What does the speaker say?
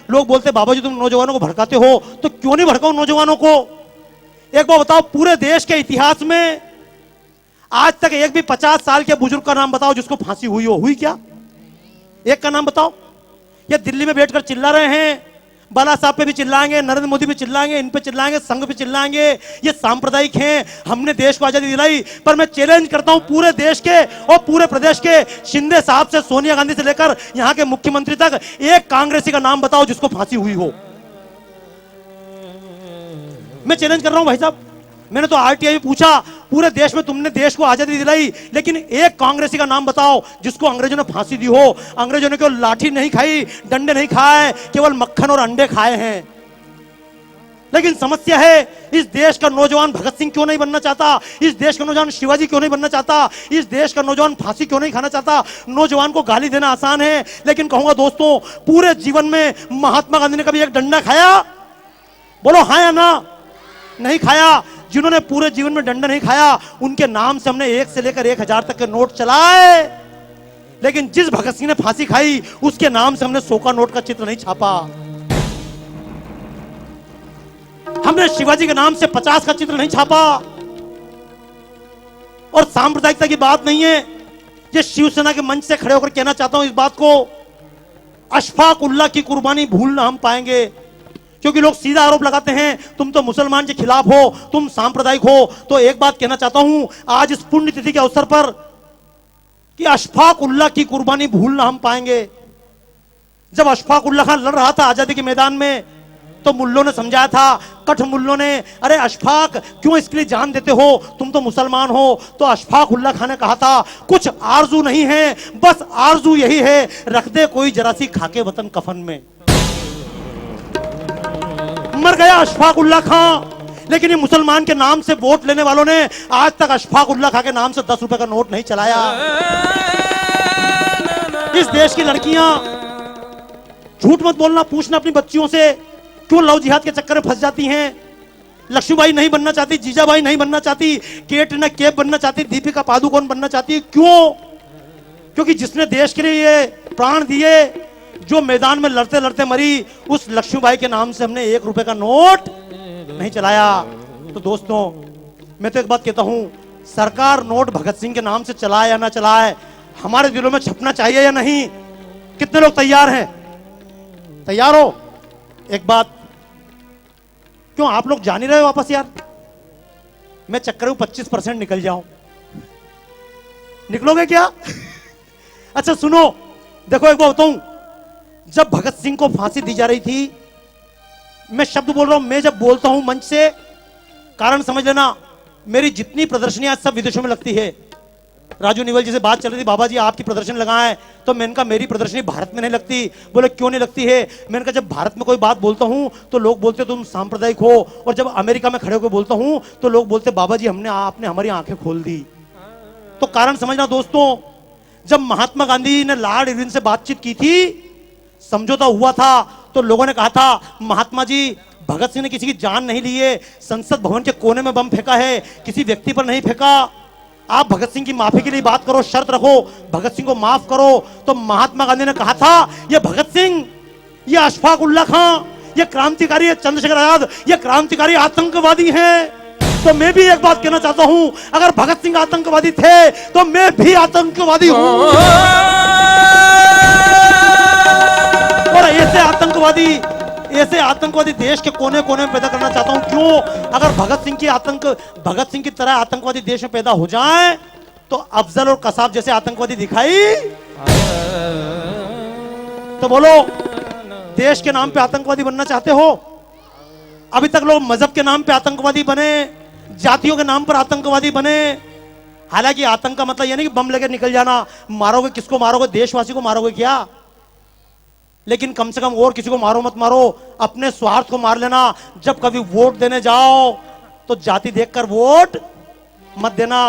लोग बोलते बाबा जी तुम नौजवानों को भड़काते हो, तो क्यों नहीं भड़काओ नौजवानों को? एक बार बताओ, पूरे देश के इतिहास में आज तक एक भी 50 साल के बुजुर्ग का नाम बताओ जिसको फांसी हुई हो? हुई क्या? एक का नाम बताओ। ये दिल्ली में बैठकर चिल्ला रहे हैं, बाला साहब पे भी चिल्लाएंगे, नरेंद्र मोदी पे चिल्लाएंगे, इन पे चिल्लाएंगे, संघ पे चिल्लाएंगे, ये सांप्रदायिक हैं, हमने देश को आजादी दिलाई। पर मैं चैलेंज करता हूं पूरे देश के और पूरे प्रदेश के, शिंदे साहब से सोनिया गांधी से लेकर यहां के मुख्यमंत्री तक, एक कांग्रेसी का नाम बताओ जिसको फांसी हुई हो। मैं चैलेंज कर रहा हूं भाई साहब। मैंने तो आरटीआई में पूछा, पूरे देश में तुमने देश को आजादी दिलाई, लेकिन एक कांग्रेसी का नाम बताओ जिसको अंग्रेजों ने फांसी दी हो। अंग्रेजों ने केवल लाठी नहीं खाई, डंडे नहीं खाए, केवल मक्खन और अंडे खाए हैं। लेकिन समस्या है, इस देश का नौजवान भगत सिंह क्यों नहीं बनना चाहता? इस देश का नौजवान शिवाजी क्यों नहीं बनना चाहता? इस देश का नौजवान फांसी क्यों नहीं खाना चाहता? नौजवान को गाली देना आसान है, लेकिन कहूंगा दोस्तों, पूरे जीवन में महात्मा गांधी ने कभी एक डंडा खाया? बोलो हाँ या ना? नहीं खाया। जिन्होंने पूरे जीवन में डंडा नहीं खाया, उनके नाम से हमने 1 से लेकर 1000 तक के नोट चलाए, लेकिन जिस भगत सिंह ने फांसी खाई उसके नाम से हमने 100 का नोट का चित्र नहीं छापा। हमने शिवाजी के नाम से 50 का चित्र नहीं छापा। और सांप्रदायिकता की बात नहीं है, ये शिवसेना के मंच से खड़े होकर कहना चाहता हूं इस बात को, अशफाक उल्लाह की कुर्बानी भूल ना हम पाएंगे। क्योंकि लोग सीधा आरोप लगाते हैं तुम तो मुसलमान के खिलाफ हो, तुम सांप्रदायिक हो। तो एक बात कहना चाहता हूं आज इस पुण्य तिथि के अवसर पर कि अशफाक उल्लाह की कुर्बानी भूल ना हम पाएंगे। जब अशफाक उल्लाह खान लड़ रहा था आजादी के मैदान में, तो मुल्लों ने समझाया था, कठ मुल्लों ने, अरे अशफाक क्यों इसके लिए जान देते हो, तुम तो मुसलमान हो। तो अशफाक उल्लाह खान ने कहा था, कुछ आरजू नहीं है, बस आरजू यही है, रख दे कोई जरा सी खाके वतन कफन में। मर गया अशफाक उल्लाह खां। लेकिन ये मुसलमान के नाम से वोट लेने वालों ने आज तक अशफाक उल्लाह खां के नाम से 10 रुपए का नोट नहीं चलाया। इस देश की लड़कियां, झूठ मत बोलना, पूछना अपनी बच्चियों से, क्यों लव जिहाद के चक्कर में फंस जाती हैं? लक्ष्मीबाई नहीं बनना चाहती, जीजाबाई नहीं बनना चाहती, कैटरीना कैफ बनना चाहती, दीपिका पादुकोण बनना चाहती। क्यों? क्योंकि जिसने देश के लिए ये प्राण दिए, जो मैदान में लड़ते लड़ते मरी, उस लक्ष्मीबाई के नाम से हमने 1 रुपए का नोट नहीं चलाया। तो दोस्तों, मैं तो एक बात कहता हूं, सरकार नोट भगत सिंह के नाम से चलाए या ना चलाए, हमारे दिलों में छपना चाहिए या नहीं? कितने लोग तैयार हैं? तैयार हो? एक बात, क्यों आप लोग जा नहीं रहे वापस यार? मैं चक्कर में 25% निकल जाऊं, निकलोगे क्या? अच्छा सुनो, देखो एक बात बताऊं, जब भगत सिंह को फांसी दी जा रही थी, मैं शब्द बोल रहा हूं, मैं जब बोलता हूं मंच से, कारण समझ लेना, मेरी जितनी प्रदर्शनियां सब विदेशों में लगती है। राजू निवल जी से बात चल रही थी, बाबा जी आपकी प्रदर्शन लगाएं, तो मैंने कहा मेरी प्रदर्शनी भारत में नहीं लगती। बोले क्यों नहीं लगती है? मैंने कहा जब भारत में कोई बात बोलता हूं तो लोग बोलते तुम सांप्रदायिक हो, और जब अमेरिका में खड़े होकर बोलता हूं तो लोग बोलते बाबा जी आपने हमारी आंखें खोल दी। तो कारण समझना दोस्तों, जब महात्मा गांधी ने लॉर्ड इरविन से बातचीत की थी, समझौता हुआ था, तो लोगों ने कहा था महात्मा जी, भगत सिंह ने किसी की जान नहीं ली है, संसद भवन के कोने में बम फेंका है, किसी व्यक्ति पर नहीं फेंका। आप भगत सिंह की माफी के लिए बात करो, शर्त रखो, भगत सिंह को माफ करो। तो महात्मा गांधी ने कहा था, ये भगत सिंह, ये अशफाक उल्लाह खां, ये क्रांतिकारी, ये चंद्रशेखर आजाद, ये क्रांतिकारी आतंकवादी हैं। तो मैं भी एक बात कहना चाहता हूं, अगर भगत सिंह आतंकवादी थे तो मैं भी आतंकवादी हूं। और ऐसे आतंकवादी देश के कोने कोने में पैदा करना चाहता हूं। क्यों? अगर भगत सिंह की तरह आतंकवादी देश में पैदा हो जाएं, तो अफजल और कसाब जैसे आतंकवादी दिखाई, तो बोलो देश के नाम पे आतंकवादी बनना चाहते हो? अभी तक लोग मजहब के नाम पे आतंकवादी बने, जातियों के नाम पर आतंकवादी बने। हालांकि आतंक का मतलब यह नहीं कि बम लेकर निकल जाना, मारोगे किसको मारोगे? देशवासी को मारोगे क्या? लेकिन कम से कम और किसी को मारो मत मारो, अपने स्वार्थ को मार लेना। जब कभी वोट देने जाओ तो जाति देखकर वोट मत देना।